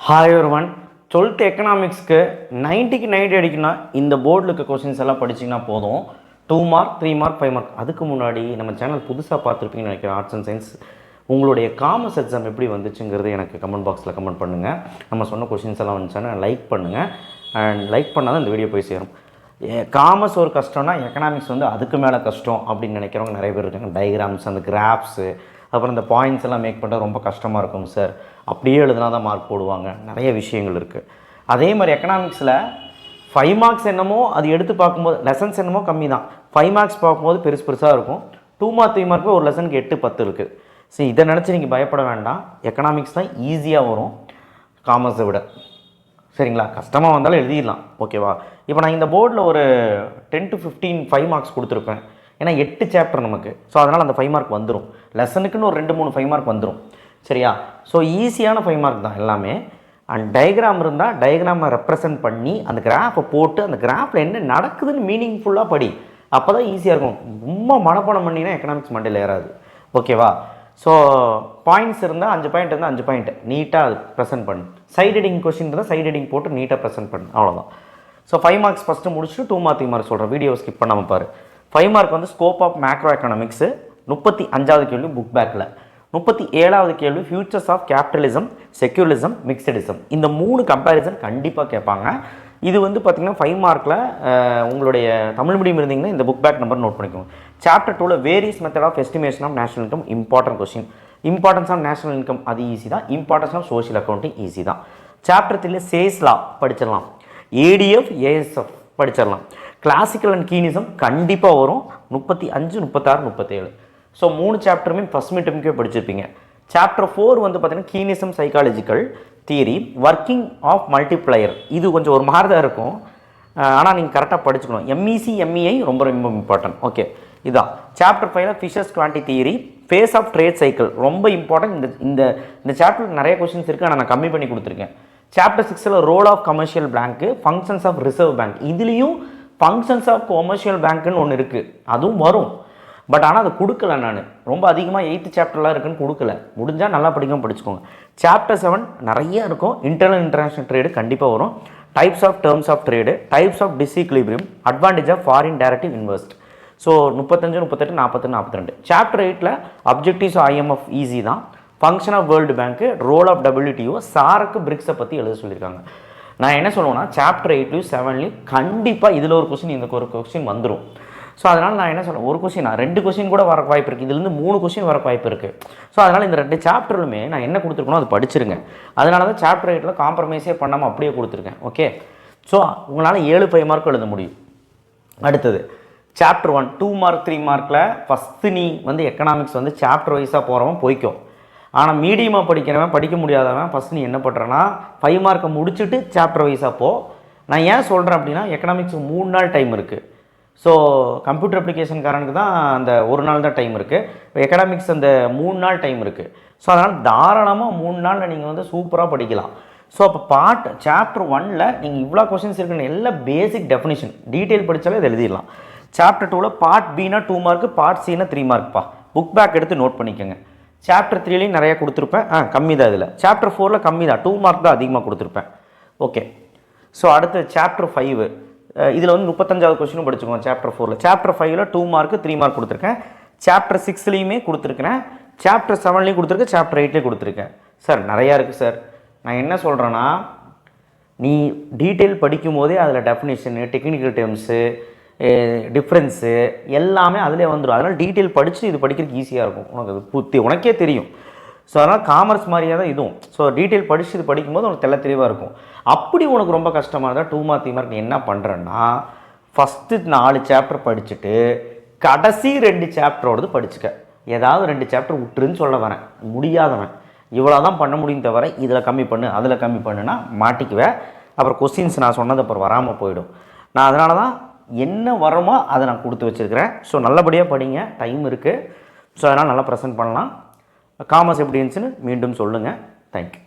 Hi ஒருவன் 12th எக்கனாமிக்ஸ்க்கு 90க்கு 90 அடிக்குன்னா இந்த போர்டில் இருக்க கொஸ்டின்ஸ் எல்லாம் படிச்சிங்கன்னா போதும். 2 மார்க் 3 மார்க் 5 மார்க். அதுக்கு முன்னாடி நம்ம சேனல் புதுசாக பார்த்துருப்பீங்கன்னு நினைக்கிறேன். ஆர்ட்ஸ் அண்ட் சயின்ஸ் உங்களுடைய காமர்ஸ் எக்ஸாம் எப்படி வந்துச்சுங்கிறது எனக்கு கமெண்ட் பாக்ஸில் கமெண்ட் பண்ணுங்கள். நம்ம சொன்ன கொஸ்டின்ஸ் எல்லாம் வந்துச்சுன்னா லைக் பண்ணுங்கள். அண்ட் லைக் பண்ணால் தான் இந்த வீடியோ போய் சேரும். காமர்ஸ் ஒரு கஷ்டம்னா எக்கனாமிக்ஸ் வந்து அதுக்கு மேலே கஷ்டம் அப்படின்னு நினைக்கிறவங்க நிறைய பேர் இருக்காங்க. டயக்ராம்ஸ், அந்த கிராஃப்ஸு, அப்புறம் இந்த பாயிண்ட்ஸ் எல்லாம் மேக் பண்ணுறது ரொம்ப கஷ்டமாக இருக்கும் சார், அப்படியே எழுதுனா தான் மார்க் போடுவாங்க, நிறைய விஷயங்கள் இருக்குது. அதே மாதிரி எக்கனாமிக்ஸில் 5 மார்க்ஸ் என்னமோ அது எடுத்து பார்க்கும்போது லெசன்ஸ் என்னமோ கம்மி தான். 5 மார்க்ஸ் பார்க்கும்போது பெருசாக இருக்கும். 2 மார்க் 3 மார்க்கு ஒரு லெசனுக்கு 8 10 இருக்குது. சரி, இதை நினச்சி நீங்கள் பயப்பட வேண்டாம். எக்கனாமிக்ஸ் தான் ஈஸியாக வரும் காமர்ஸை விட. சரிங்களா? கஷ்டமாக வந்தாலும் எழுதிடலாம். ஓகேவா? இப்போ நான் இந்த போர்டில் ஒரு 10 to 15 5 மார்க்ஸ் கொடுத்துருப்பேன். ஏன்னா 8 சாப்டர் நமக்கு. ஸோ அதனால் அந்த 5 மார்க் வந்துடும். லெசனுக்குன்னு ஒரு 2-3 5 மார்க் வந்துடும். சரியா? ஸோ ஈஸியான 5 மார்க் தான் எல்லாமே. அண்ட் டயக்ராம் இருந்தால் டயக்ராமை ரெப்ரசன்ட் பண்ணி அந்த கிராஃபை போட்டு அந்த கிராஃபில் என்ன நடக்குதுன்னு மீனிங்ஃபுல்லாக படி. அப்போ தான் ஈஸியாக இருக்கும். ரொம்ப மனப்பாடம் பண்ணினா எக்கனாமிக்ஸ் மண்டையில் ஏறாது. ஓகேவா? ஸோ பாயிண்ட்ஸ் இருந்தால் 5 பாயிண்ட் இருந்தால் 5 பாயிண்ட் நீட்டாக அது ப்ரெசென்ட் பண்ணு. சைட் ஹெட்டிங் கொஸ்டின் இருந்தால் சைட் ஹெட்டிங் போட்டு நீட்டாக ப்ரெசென்ட் பண்ணு. அவ்வளோதான். ஸோ 5 மார்க்ஸ் ஃபஸ்ட்டு முடிச்சுட்டு 2 மார்க் 3 மார்க் சொல்கிறேன். வீடியோ ஸ்கிப் பண்ணாமல் பாரு. 5 மார்க் வந்து ஸ்கோப் ஆஃப் மேக்ரோ எக்கனாமிக்ஸு. 35வது கேள்வி புக் பேக்கில். 37வது கேள்வி ஃபியூச்சர்ஸ் ஆஃப் கேபிட்டலிசம், செக்யூரிசம், மிக்சடிசம். இந்த 3 கம்பேரிசன் கண்டிப்பாக கேட்பாங்க. இது வந்து பார்த்திங்கன்னா 5 மார்க்கில் உங்களுடைய தமிழ் மீடியம் இருந்தீங்கன்னா இந்த புக் பேக் நம்பர் நோட் பண்ணிக்கோங்க. சாப்டர் 2ல் various method of estimation of national income important question. Importance of national income அது ஈஸி தான். Importance of social accounting easy தான். சாப்டர் 3ல் சேஸ் லா படிச்சிடலாம். ஏடிஎஃப், ஏஎஸ்எஃப் படிச்சிடலாம். கிளாசிக்கல் அண்ட் கீனிசம் கண்டிப்பாக வரும். 35, 36, 37. ஸோ 3 சாப்டருமே ஃபஸ்ட் மிட்டமுக்கே படிச்சிருப்பீங்க. சாப்டர் 4 வந்து பார்த்தீங்கன்னா Keynesism, psychological theory, working of multiplier. இது கொஞ்சம் ஒரு மாதிரி தான் இருக்கும், ஆனால் நீங்கள் கரெக்டாக படிச்சுக்கணும். எம்இசி, எம்இஐ ரொம்ப ரொம்ப இம்பார்ட்டன்ட். ஓகே, இதான். சாப்டர் 5ல் Fisher's quantity theory, phase of trade cycle ரொம்ப இம்பார்ட்டன்ட். இந்த சாப்டர் நிறைய கொஸ்டின்ஸ் இருக்குது, ஆனால் நான் கம்மி பண்ணி கொடுத்துருக்கேன். சாப்டர் 6ல் role of commercial bank, functions of reserve bank. இதுலேயும் ஃபங்க்ஷன்ஸ் ஆஃப் கொமர்ஷியல் பேங்க்குன்னு ஒன்று இருக்குது, அதுவும் வரும். பட் ஆனால் அதை கொடுக்கல. நான் ரொம்ப அதிகமாக 8th சாப்டர்லாம் இருக்குன்னு கொடுக்கல. முடிஞ்சால் நல்லா படிச்சுக்கோங்க. சாப்டர் 7 நிறைய இருக்கும். இன்டர்னல் இன்டர்நேஷனல் ட்ரேடு கண்டிப்பாக வரும். Types of terms of trade, types of disequilibrium, advantage of foreign directive invest. So 35, 38, 40, 42. Chapter 8ல் அப்ஜெக்டிவ்ஸ் ஐஎம்எஃப் ஈஸி தான். Function of world bank, role of WTO, சாருக்கு பிரிக்ஸை பற்றி எழுத சொல்லியிருக்காங்க. நான் என்ன சொல்லுவேன்னா சாப்டர் 8லையும் 7லையும் கண்டிப்பாக இதில் ஒரு கொஸ்டின் இந்த ஒரு கொஸ்டின் வந்துடும். ஸோ அதனால் நான் என்ன சொல்கிறேன், ஒரு கொஸ்டின் 2 கொஸ்டின் கூட வர வாய்ப்பு இருக்குது. இதுலேருந்து 3 கொஸ்டின் வர வாய்ப்பு இருக்குது. ஸோ அதனால் இந்த 2 சாப்டருமே நான் என்ன கொடுத்துருக்கணும் அது படிச்சிருங்க. அதனால தான் சாப்டர் 8ல் காம்ப்ரமைஸே பண்ணாமல் அப்படியே கொடுத்துருக்கேன். ஓகே, ஸோ உங்களால் 7 5 மார்க் எழுத முடியும். அடுத்தது சாப்டர் 1 2 மார்க் 3 மார்க்கில் ஃபஸ்ட்டு நீ வந்து எக்கனாமிக்ஸ் வந்து சாப்டர் வைஸாக போகிறவன் போய்க்கும். ஆனால் மீடியமாக படிக்கிறவன், படிக்க முடியாதவன் ஃபஸ்ட் நீ என்ன பண்ணுறேன்னா 5 மார்க்கை முடிச்சுட்டு சாப்டர் வைஸாக போ. நான் ஏன் சொல்கிறேன் அப்படின்னா எக்கனாமிக்ஸ் 3 நாள் டைம் இருக்குது. ஸோ கம்ப்யூட்டர் அப்ளிகேஷன்காரனுக்கு தான் அந்த ஒரு நாள் தான் டைம் இருக்குது. இப்போ எக்கனாமிக்ஸ் அந்த 3 நாள் டைம் இருக்குது. ஸோ அதனால் தாராளமாக 3 நாளில் நீங்கள் வந்து சூப்பராக படிக்கலாம். ஸோ அப்போ சாப்டர் 1ல் நீங்கள் இவ்வளோ கொஸ்டின்ஸ் இருக்குன்னு எல்லாம் பேசிக் டெஃபினிஷன் டீட்டெயில் படித்தாலே இதை எழுதிடலாம். சாப்டர் 2ல் பார்ட் பினா 2 மார்க்கு, பார்ட் சினா 3 மார்க்ப்பா. புக் பேக் எடுத்து நோட் பண்ணிக்கோங்க. சாப்டர் 3லையும் நிறையா கொடுத்துருப்பேன். கம்மி தான் இதில். சாப்டர் 4ல் கம்மி தான், 2 மார்க் தான் அதிகமாக கொடுத்துருப்பேன். ஓகே, ஸோ அடுத்து சாப்டர் 5 இதில் வந்து 35வது கொஸ்டினும் படிச்சுக்கோங்க. சாப்டர் 4ல். சாப்டர் 5ல் 2 மார்க்கு 3 மார்க் கொடுத்துருக்கேன். சாப்டர் 6லையுமே கொடுத்துருக்கேன். சாப்டர் 7லையும் கொடுத்துருக்கேன். சாப்டர் 8லேயும் கொடுத்துருக்கேன். சார் நிறையா இருக்குது சார். நான் என்ன சொல்கிறேன்னா நீ டீட்டெயில் படிக்கும் போதே அதில் டெஃபினேஷனு, டெக்னிக்கல் டேர்ம்ஸு, டிஃப்ரென்ஸு எல்லாமே அதிலே வந்துடும். அதனால் டீட்டெயில் படித்து இது படிக்கிறதுக்கு ஈஸியாக இருக்கும். உனக்கு உனக்கே தெரியும். ஸோ அதனால் காமர்ஸ் மாதிரியாக தான் இதுவும். ஸோ டீட்டெயில் படித்து இது படிக்கும்போது உனக்கு தெளிவாக இருக்கும். அப்படி உனக்கு ரொம்ப கஷ்டமாக இருந்தால் 2 மார்க் 3 மார்க் நீ என்ன பண்ணுறேன்னா ஃபஸ்ட்டு 4 சாப்டர் படிச்சுட்டு கடைசி 2 சாப்டரோடது படிச்சுக்க. ஏதாவது 2 சாப்டர் விட்டுருன்னு சொல்ல வரேன். முடியாதவன் இவ்வளோ தான் பண்ண முடியும் தவிர இதில் கம்மி பண்ணு அதில் கம்மி பண்ணுன்னா மாட்டிக்குவேன். அப்புறம் கொஸ்டின்ஸ் நான் சொன்னது அப்புறம் வராமல் போயிடும். நான் அதனால தான் என்ன வருமோ அதை நான் கொடுத்து வச்சுருக்கிறேன். ஸோ நல்லபடியாக படிங்க, டைம் இருக்குது. ஸோ அதனால் நல்லா ப்ரெசென்ட் பண்ணலாம். காமர்ஸ் எப்படி இருந்துச்சுன்னு மீண்டும் சொல்லுங்கள். தேங்க்யூ.